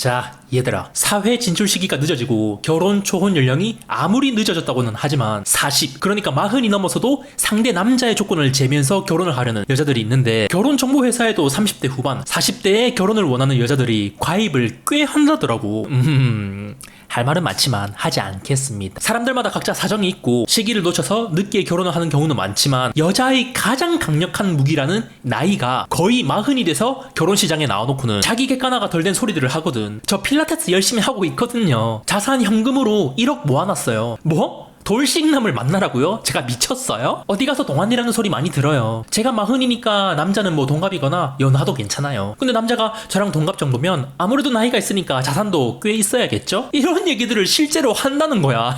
자, 얘들아, 사회 진출 시기가 늦어지고 결혼 초혼 연령이 아무리 늦어졌다고는 하지만 40, 그러니까 40이 넘어서도 상대 남자의 조건을 재면서 결혼을 하려는 여자들이 있는데, 결혼 정보 회사에도 30대 후반, 40대에 결혼을 원하는 여자들이 가입을 꽤 한다더라고. 할 말은 많지만 하지 않겠습니다. 사람들마다 각자 사정이 있고 시기를 놓쳐서 늦게 결혼을 하는 경우는 많지만, 여자의 가장 강력한 무기라는 나이가 거의 40이 돼서 결혼 시장에 나와놓고는 자기 객관화가 덜 된 소리들을 하거든. 저 필라테스 열심히 하고 있거든요. 자산 현금으로 1억 모아놨어요. 뭐? 돌싱남을 만나라고요? 제가 미쳤어요? 어디 가서 동안이라는 소리 많이 들어요. 제가 40이니까 남자는 뭐 동갑이거나 연하도 괜찮아요. 근데 남자가 저랑 동갑 정도면 아무래도 나이가 있으니까 자산도 꽤 있어야겠죠? 이런 얘기들을 실제로 한다는 거야.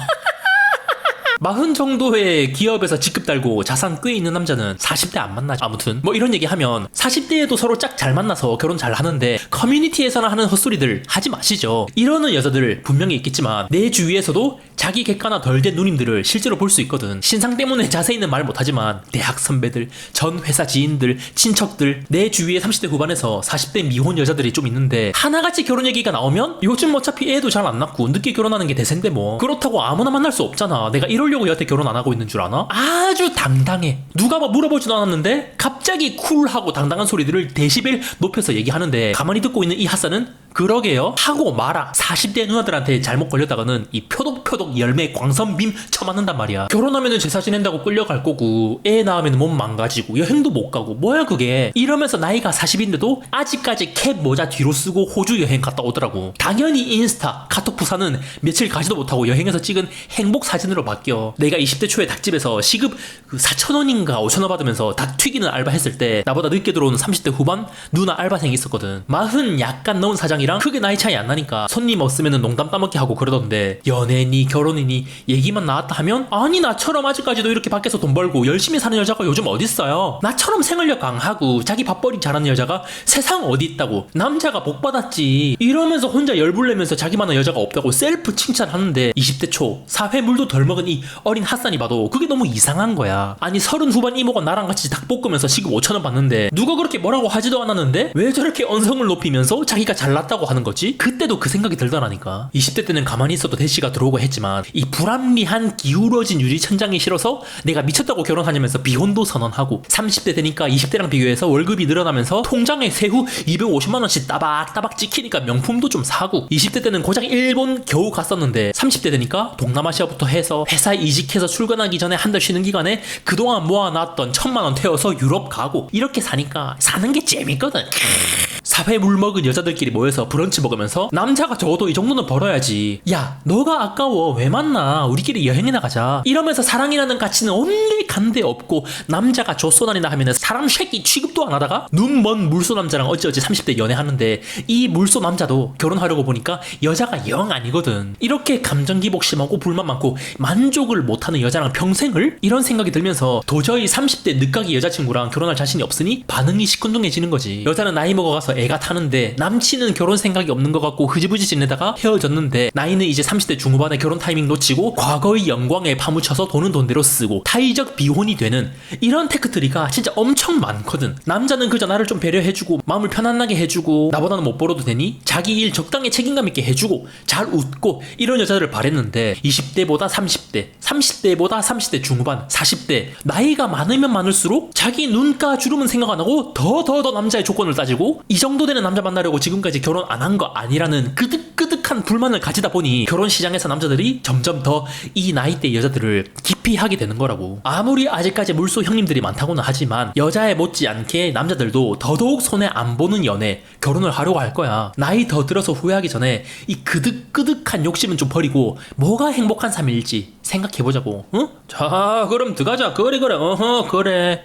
40 정도의 기업에서 직급 달고 자산 꽤 있는 남자는 40대 안 만나죠. 아무튼 뭐 이런 얘기 하면 40대에도 서로 짝 잘 만나서 결혼 잘 하는데 커뮤니티에서나 하는 헛소리들 하지 마시죠. 이러는 여자들 분명히 있겠지만 내 주위에서도 자기 객관화 덜 된 누님들을 실제로 볼 수 있거든. 신상 때문에 자세히는 말 못하지만 대학 선배들, 전 회사 지인들, 친척들, 내 주위에 30대 후반에서 40대 미혼 여자들이 좀 있는데, 하나같이 결혼 얘기가 나오면 요즘 어차피 애도 잘 안 낳고 늦게 결혼하는 게 대세인데 뭐 그렇다고 아무나 만날 수 없잖아. 내가 이러려고 여태 결혼 안 하고 있는 줄 아나? 아주 당당해. 누가 뭐 물어보지도 않았는데 갑자기 쿨하고 당당한 소리들을 데시벨 높여서 얘기하는데, 가만히 듣고 있는 이 핫사는 그러게요 하고 말아. 40대 누나들한테 잘못 걸렸다가는 이 표독표독 열매 광선빔 쳐맞는단 말이야. 결혼하면은 제사 지낸다고 끌려갈 거고, 애 낳으면 몸 망가지고 여행도 못 가고 뭐야 그게. 이러면서 나이가 40인데도 아직까지 캡 모자 뒤로 쓰고 호주 여행 갔다 오더라고. 당연히 인스타 카톡 부사는 며칠 가지도 못하고 여행에서 찍은 행복 사진으로 바뀌어. 내가 20대 초에 닭집에서 시급 4,000원인가 5,000원 받으면서 닭 튀기는 알바 했을 때 나보다 늦게 들어오는 30대 후반 누나 알바생이 있었거든. 40 약간 넘은 사장이랑 크게 나이 차이 안 나니까 손님 없으면 농담 따먹기 하고 그러던데, 연애니 결혼이니 얘기만 나왔다 하면, 아니 나처럼 아직까지도 이렇게 밖에서 돈 벌고 열심히 사는 여자가 요즘 어딨어요. 나처럼 생활력 강하고 자기 밥벌이 잘하는 여자가 세상 어디 있다고, 남자가 복 받았지 이러면서 혼자 열불내면서 자기만한 여자가 없다고 셀프 칭찬하는데, 20대 초 사회 물도 덜 먹은 이 어린 핫산이 봐도 그게 너무 이상한 거야. 아니 30 후반 이모가 나랑 같이 닭 볶으면서 시급 5,000원 받는데 누가 그렇게 뭐라고 하지도 않았는데 왜 저렇게 언성을 높이면서 자기가 잘났다고 하는 거지? 그때도 그 생각이 들더라니까. 20대 때는 가만히 있어도 대시가 들어오고 했지만, 이 불합리한 기울어진 유리천장이 싫어서 내가 미쳤다고 결혼하냐면서 비혼도 선언하고, 30대 되니까 20대랑 비교해서 월급이 늘어나면서 통장에 세후 250만원씩 따박따박 찍히니까 명품도 좀 사고, 20대 때는 고작 일본 겨우 갔었는데 30대 되니까 동남아시아부터 해서 회사 이직해서 출근하기 전에 한 달 쉬는 기간에 그동안 모아놨던 1,000만원 태워서 유럽 가고, 이렇게 사니까 사는 게 재밌거든. 사회 물먹은 여자들끼리 모여서 브런치 먹으면서, 남자가 적어도 이 정도는 벌어야지, 야 너가 아까워 왜 만나, 우리끼리 여행이나 가자 이러면서 사랑이라는 가치는 온리 간데 없고, 남자가 조소난이나 하면은 사람 새끼 취급도 안 하다가 눈먼 물소 남자랑 어찌어찌 30대 연애하는데, 이 물소 남자도 결혼하려고 보니까 여자가 영 아니거든. 이렇게 감정 기복 심하고 불만 많고 만족을 못하는 여자랑 평생을? 이런 생각이 들면서 도저히 30대 늦가기 여자친구랑 결혼할 자신이 없으니 반응이 시큰둥해지는 거지. 여자는 나이 먹어가서 애가 타는데 남친은 결혼 생각이 없는 것 같고 흐지부지 지내다가 헤어졌는데, 나이는 이제 30대 중후반에 결혼 타이밍 놓치고 과거의 영광에 파묻혀서 돈은 돈대로 쓰고 타의적 비혼이 되는 이런 테크트리가 진짜 엄청 많거든. 남자는 그저 나를 좀 배려해주고 마음을 편안하게 해주고, 나보다는 못 벌어도 되니 자기 일 적당히 책임감 있게 해주고 잘 웃고, 이런 여자들을 바랬는데, 20대보다 30대, 30대보다 30대 중후반, 40대 나이가 많으면 많을수록 자기 눈가 주름은 생각 안 하고 더 남자의 조건을 따지고, 이 정도 되는 남자 만나려고 지금까지 결혼 안 한 거 아니라는 끄득끄득한 불만을 가지다 보니 결혼 시장에서 남자들이 점점 더 이 나이대 여자들을 기피하게 되는 거라고. 아무리 아직까지 물소 형님들이 많다고는 하지만 여자에 못지않게 남자들도 더더욱 손에 안 보는 연애, 결혼을 하려고 할 거야. 나이 더 들어서 후회하기 전에 이 끄득끄득한 욕심은 좀 버리고 뭐가 행복한 삶일지 생각해보자고. 응? 자 그럼 들어가자. 그래 어허 그래.